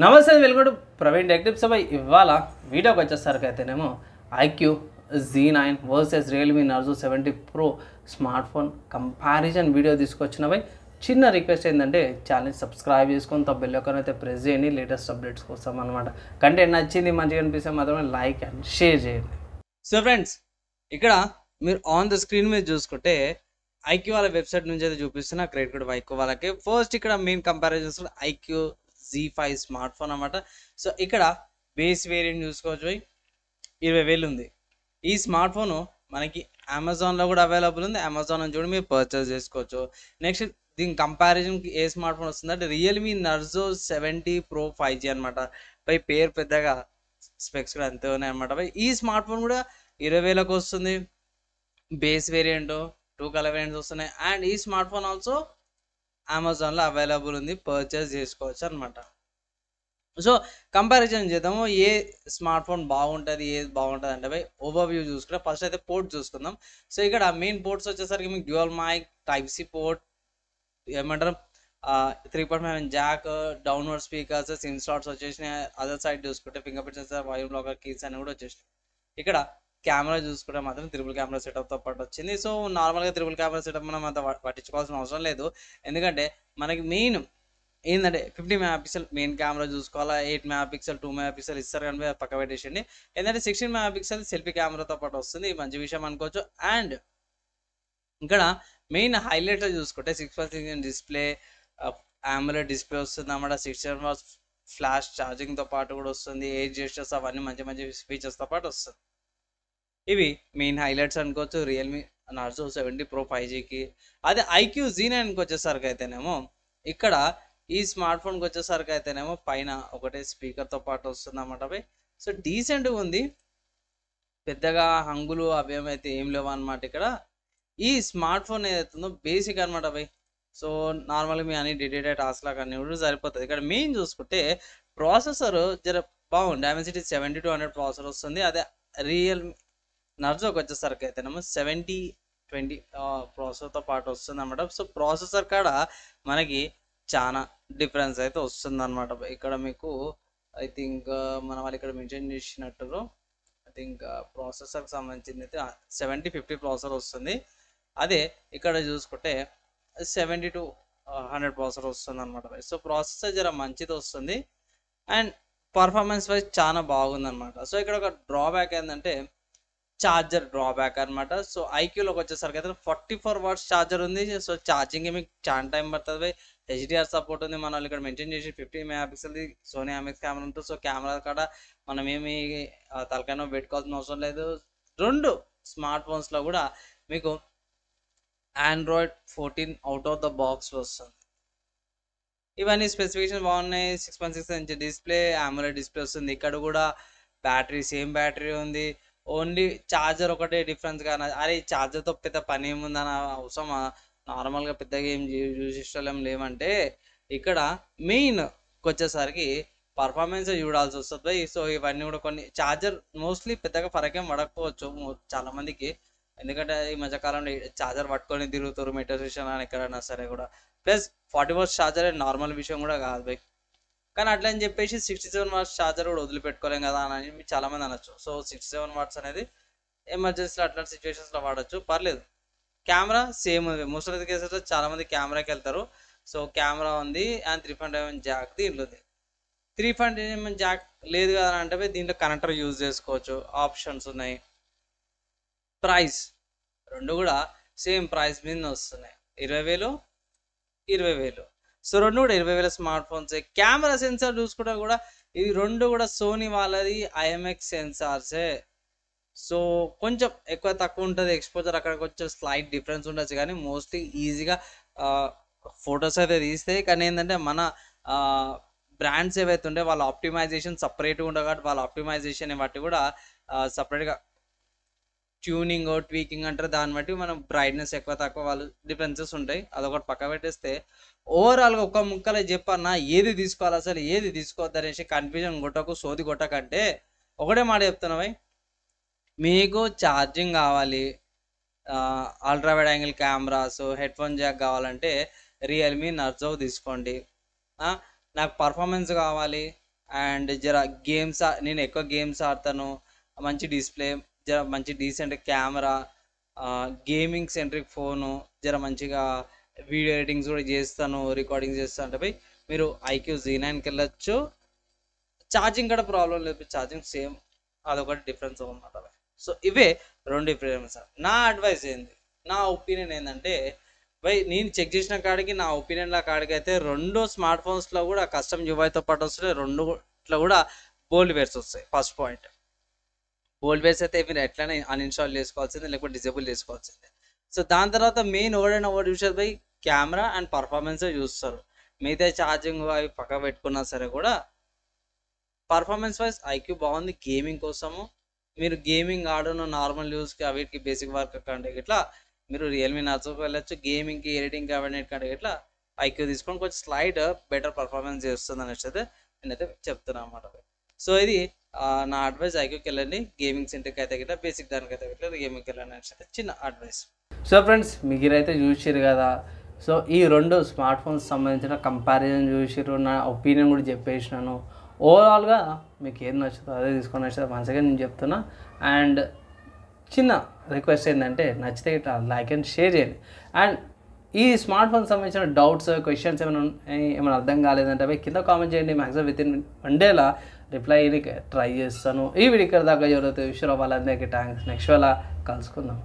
నమస్తే welcome to Praveen tech tips. ఇవాళ వీడియోకి వచ్చేసరికి అయితేనేమో iQOO Z9 versus Realme Narzo 70 pro smart phone comparison video తీసుకొచ్చినవి. చిన్న రిక్వెస్ట్ ఏంటంటే ఛానల్ సబ్స్క్రైబ్ చేసుకొని బెల్ ఐకాన్ అయితే ప్రెస్ చేయండి లేటెస్ట్ అప్డేట్స్ కోసం అనమాట. కంటెంట్ నచ్చింది మంచిగా అనిపిస్తే మాత్రమే లైక్ అండ్ షేర్ చేయండి. సో ఫ్రెండ్స్, ఇక్కడ మీరు ఆన్ ద స్క్రీన్ మీద చూసుకుంటే ఐక్యూ వాళ్ళ వెబ్సైట్ నుంచి అయితే చూపిస్తున్నా క్రెడిట్ కార్డ్ ఐక్యూ వాళ్ళకి. ఫస్ట్ ఇక్కడ main comparisons iQOO Z5 smart phone అన్నమాట. సో ఇక్కడ బేస్ వేరియంట్ చూసుకోవచ్చు, 20,000 ఉంది. ఈ స్మార్ట్ ఫోన్ మనకి అమెజాన్లో కూడా అవైలబుల్ ఉంది. అమెజాన్ నుంచి కూడా మీరు పర్చేస్ చేసుకోవచ్చు. నెక్స్ట్ దీని కంపారిజన్కి ఏ స్మార్ట్ ఫోన్ వస్తుందంటే రియల్మీ నార్జో 70 ప్రో 5G అనమాట. పై పేరు పెద్దగా స్పెక్స్ కూడా అంతే ఉన్నాయి అనమాట. ఈ స్మార్ట్ ఫోన్ కూడా 20,000కి వస్తుంది. బేస్ వేరియంట్ 2 కలర్ వేరియంట్స్ వస్తున్నాయి. అండ్ ఈ స్మార్ట్ ఫోన్ ఆల్సో అమెజాన్లో అవైలబుల్ ఉంది, పర్చేస్ చేసుకోవచ్చు అనమాట. సో కంపారిజన్ చేద్దాము, ఏ స్మార్ట్ ఫోన్ బాగుంటుంది ఏది బాగుంటుంది అంటే ఓవర్వ్యూ చూసుకుంటే ఫస్ట్ అయితే పోర్ట్ చూసుకుందాం. సో ఇక్కడ మెయిన్ పోర్ట్స్ వచ్చేసరికి మీకు dual mic, type C port, ఏమంటారు 3.5 jack, downward speakers, SIM slots వచ్చేసినాయి. అదర్ సైడ్ చూసుకుంటే fingerprint sensor, wire blocker, keys అని కూడా వచ్చేసినాయి. ఇక్కడ కెమెరా చూసుకుంటే మాత్రం త్రిబుల్ కెమెరా సెటప్తో పాటు వచ్చింది. సో నార్మల్గా త్రిబుల్ కెమెరా సెటప్ మనం అంత పట్టించుకోవాల్సిన అవసరం లేదు, ఎందుకంటే మనకి మెయిన్ ఏంటంటే 50 మెగాపిక్సెల్ మెయిన్ కెమెరా చూసుకోవాలా. 8 మెగాపిక్సెల్ 2 మెగాపిక్సెల్ ఇస్తారు కానీ పక్క పెట్టేసింది. ఏంటంటే 16 మెగాపిక్సెల్ సెల్ఫీ కెమెరాతో పాటు వస్తుంది, మంచి విషయం అనుకోవచ్చు. అండ్ ఇక్కడ మెయిన్ హైలైట్లో చూసుకుంటే 6.6 డిస్ప్లే, AMOLED డిస్ప్లే వస్తుంది అన్నమాట. 67 వాట్స్ ఫ్లాష్ ఛార్జింగ్తో పాటు కూడా వస్తుంది. ఏజ్ జెస్టర్స్ అవన్నీ మంచి మంచి ఫీచర్స్తో పాటు వస్తుంది. ఇవి మెయిన్ హైలైట్స్ అనుకోవచ్చు రియల్మీ నార్జో 70 ప్రో 5Gకి. అదే ఐక్యూ Z9కి వచ్చేసరికి అయితేనేమో ఇక్కడ ఈ స్మార్ట్ ఫోన్కి వచ్చేసరికి అయితేనేమో పైన ఒకటే స్పీకర్తో పాటు వస్తుంది అన్నమాట. సో డీసెంట్గా ఉంది, పెద్దగా హంగులు అవేమైతే ఏం లేవు అనమాట. ఇక్కడ ఈ స్మార్ట్ ఫోన్ ఏదైతుందో బేసిక్ అనమాట బై. సో నార్మల్గా మీ అన్ని డేటా టాస్క్ లాగా అన్ని కూడా సరిపోతుంది. ఇక్కడ మెయిన్ చూసుకుంటే ప్రాసెసర్ జర బాగుంది, డైమెన్సిటీ 7200 ప్రాసెసర్ వస్తుంది. అదే రియల్మీ నార్జోకి వచ్చేసరికి అయితేనేమో 7020 ప్రాసెసర్తో పాటు వస్తుంది అన్నమాట. సో ప్రాసెసర్ కాడ మనకి చాలా డిఫరెన్స్ అయితే వస్తుంది అనమాట. ఇక్కడ మీకు ఐ థింక్ మన వాళ్ళు ఇక్కడ మెన్షన్ చేసినట్టు ఐ థింక్ ప్రాసెసర్కి సంబంధించింది అయితే 7050 ప్రాసెసర్ వస్తుంది. అదే ఇక్కడ చూసుకుంటే 7200 ప్రాసెసర్ వస్తుంది అనమాట. సో ప్రాసెసర్ జర మంచిది వస్తుంది అండ్ పర్ఫార్మెన్స్ వైజ్ చాలా బాగుంది అనమాట. సో ఇక్కడ ఒక డ్రాబ్యాక్ ఏంటంటే ఛార్జర్ డ్రాబ్యాక్ అనమాట. సో ఐక్యూలోకి వచ్చేసరికి అయితే 44 వాట్స్ ఛార్జర్ ఉంది. సో ఛార్జింగ్ మీకు చాలా టైం పడుతుంది. HDR సపోర్ట్ ఉంది. మన వాళ్ళు ఇక్కడ మెన్షన్ చేసి 50 మెగాపిక్సెల్ది సోనీ IMX కెమెరా ఉంటుంది. సో కెమెరా కాడ మనం ఏమి తలకైనా పెట్టుకోవాల్సిన అవసరం లేదు. రెండు స్మార్ట్ ఫోన్స్లో కూడా మీకు Android 14 out of the box వస్తుంది. ఇవన్నీ స్పెసిఫికేషన్ బాగున్నాయి. 6.6 ఇంచ్ డిస్ప్లే, AMOLED డిస్ప్లే వస్తుంది. ఇక్కడ కూడా బ్యాటరీ సేమ్ బ్యాటరీ ఉంది. ఓన్లీ ఛార్జర్ ఒకటే డిఫరెన్స్ కానీ అరే ఛార్జర్తో పెద్ద పని ఏముందని అవసరమా, నార్మల్గా పెద్దగా ఏం యూజ్ లేవంటే ఇక్కడ మెయిన్ వచ్చేసరికి పర్ఫార్మెన్స్ చూడాల్సి వస్తుంది. సో ఇవన్నీ కూడా కొన్ని ఛార్జర్ మోస్ట్లీ పెద్దగా ఫరకేం పడకపోవచ్చు చాలామందికి, ఎందుకంటే ఈ మధ్యకాలంలో ఛార్జర్ పట్టుకొని తిరుగుతారు మెట్రో స్టేషన్ అని ఎక్కడైనా సరే కూడా. ప్లస్ 40 వాట్స్ ఛార్జర్ నార్మల్ విషయం కూడా కాదు బై. కానీ అట్లా అని చెప్పేసి 67 వాట్స్ ఛార్జర్ కూడా వదిలిపెట్టుకోలేం కదా అని చాలామంది అనొచ్చు. సో 67 వాట్స్ అనేది ఎమర్జెన్సీలో అట్లాంటి సిచ్యువేషన్స్లో వాడచ్చు, పర్లేదు. కెమెరా సేమ్ ఉంది. మోస్ట్ ఆఫ్ ది కేసెస్లో చాలామంది కెమెరాకి వెళ్తారు. సో కెమెరా ఉంది అండ్ 3.5mm జాక్ దీంట్లో ఉంది. 3.5mm జాక్ లేదు కదా అంటే దీంట్లో కనెక్టర్ యూజ్ చేసుకోవచ్చు, ఆప్షన్స్ ఉన్నాయి. ప్రైస్ రెండు కూడా సేమ్ ప్రైస్ మీద వస్తున్నాయి, 20,000 20,000. సో రెండు కూడా 20,000 స్మార్ట్ ఫోన్స్. కెమెరా సెన్సార్ చూసుకుంటే కూడా ఇది రెండు కూడా సోనీ వాళ్ళది IMX సెన్సార్సే. సో కొంచెం ఎక్కువ తక్కువ ఉంటుంది ఎక్స్పోజర్, అక్కడ కొంచెం స్లైట్ డిఫరెన్స్ ఉండొచ్చు కానీ మోస్ట్లీ ఈజీగా ఫొటోస్ అయితే తీస్తాయి. కానీ ఏంటంటే మన బ్రాండ్స్ ఏవైతే ఉంటే వాళ్ళ ఆప్టిమైజేషన్ సపరేట్గా ఉండవు కాబట్టి వాళ్ళ ఆప్టిమైజేషన్ బట్టి కూడా సపరేట్గా ట్యూనింగ్ ట్వీకింగ్ అంటారు, దాన్ని బట్టి మనం బ్రైట్నెస్ ఎక్కువ తక్కువ వాళ్ళు డిఫరెన్సెస్ ఉంటాయి. అదొకటి పక్క పెట్టేస్తే ఓవరాల్గా ఒక ముక్కలో చెప్పన్నా ఏది తీసుకోవాలి అసలు ఏది తీసుకోవద్దు అనేసి కన్ఫ్యూజన్ కొట్టకు, సోది కొట్టకంటే ఒకటే మాట చెప్తున్నావు, మీకు ఛార్జింగ్ కావాలి, ultra wide angle cameras, head phone Jack కావాలంటే రియల్మీ నార్జో తీసుకోండి. నాకు పర్ఫార్మెన్స్ కావాలి, అండ్ జర గేమ్స్ నేను ఎక్కువ గేమ్స్ ఆడతాను, మంచి డిస్ప్లే, జర మంచి decent camera, gaming centric phone, జర మంచిగా వీడియో ఎడిటింగ్స్ కూడా చేస్తాను, రికార్డింగ్ చేస్తాను అంటే పోయి మీరు ఐక్యూ Z9కి వెళ్ళొచ్చు. ఛార్జింగ్ కూడా ప్రాబ్లం లేదు, ఛార్జింగ్ సేమ్, అదొకటి డిఫరెన్స్ అన్నమాట. సో ఇవే రెండు డిఫరెన్స్. నా అడ్వైస్ ఏంది, నా ఒపీనియన్ ఏంటంటే బై నేను చెక్ చేసిన కాడికి, నా ఒపీనియన్లో కాడికి అయితే రెండు స్మార్ట్ ఫోన్స్లో కూడా కస్టమ్ యూఐతో పాటు వస్తున్నాయి, రెండుట్లో కూడా బోల్డ్ వేర్స్ వస్తాయి. ఫస్ట్ పాయింట్, బోల్డ్ వేర్స్ అయితే మీరు ఎట్లనే అన్ఇన్స్టాల్ చేసుకోవాల్సిందే, లేకపోతే డిజేబుల్ చేసుకోవాల్సిందే. సో దాని తర్వాత మెయిన్ ఒకటి చూసేది బై కెమెరా అండ్ పర్ఫార్మెన్సే చూస్తారు. మిగతా ఛార్జింగ్ అవి పక్క పెట్టుకున్నా సరే కూడా పర్ఫార్మెన్స్ వైజ్ ఐక్యూ బాగుంది. గేమింగ్ కోసము మీరు గేమింగ్ ఆడను, నార్మల్ యూస్కి వీటికి బేసిక్ వర్క్ కంటే ఇట్లా మీరు రియల్మీ నార్జోకి వెళ్ళచ్చు. గేమింగ్కి ఎడిటింగ్కి అవన్నీ కంటే ఇట్లా ఐక్యూ తీసుకొని కొంచెం స్లైడ్ బెటర్ పర్ఫార్మెన్స్ చేస్తుంది అనేసి అయితే నేనైతే చెప్తున్నాను అన్నమాట. సో ఇది నా అడ్వైస్, ఐక్యూకి వెళ్ళండి. గేమింగ్ సెంటర్కి అయితే గిట్లా, బేసిక్ దానికైతే ఇట్లా గేమింగ్కి వెళ్ళండి అనేసి అయితే చిన్న అడ్వైస్. సో ఫ్రెండ్స్, మీరైతే చూసిరు కదా. సో ఈ రెండు స్మార్ట్ ఫోన్స్ సంబంధించిన కంపారిజన్ చూసిరు, నా ఒపీనియన్ కూడా చెప్పేసినాను. ఓవరాల్గా మీకు ఏది నచ్చుతుందో అదే తీసుకొని నచ్చుతుంది మంచిగా నేను చెప్తున్నా. అండ్ చిన్న రిక్వెస్ట్ ఏంటంటే నచ్చితే ఇట్లా లైక్ అండ్ షేర్ చేయండి. అండ్ ఈ స్మార్ట్ ఫోన్ సంబంధించిన డౌట్స్, క్వశ్చన్స్ ఏమైనా అర్థం కాలేదంటే అవి కింద కామెంట్ చేయండి. మ్యాక్సిమం వితిన్ 1 డేలా రిప్లై ట్రై చేస్తాను. ఈ వీడియో ఇక్కడ దాకా ఎవరైతే విషయం వాళ్ళందరికీ థ్యాంక్స్. నెక్స్ట్ వేళ కలుసుకుందాం.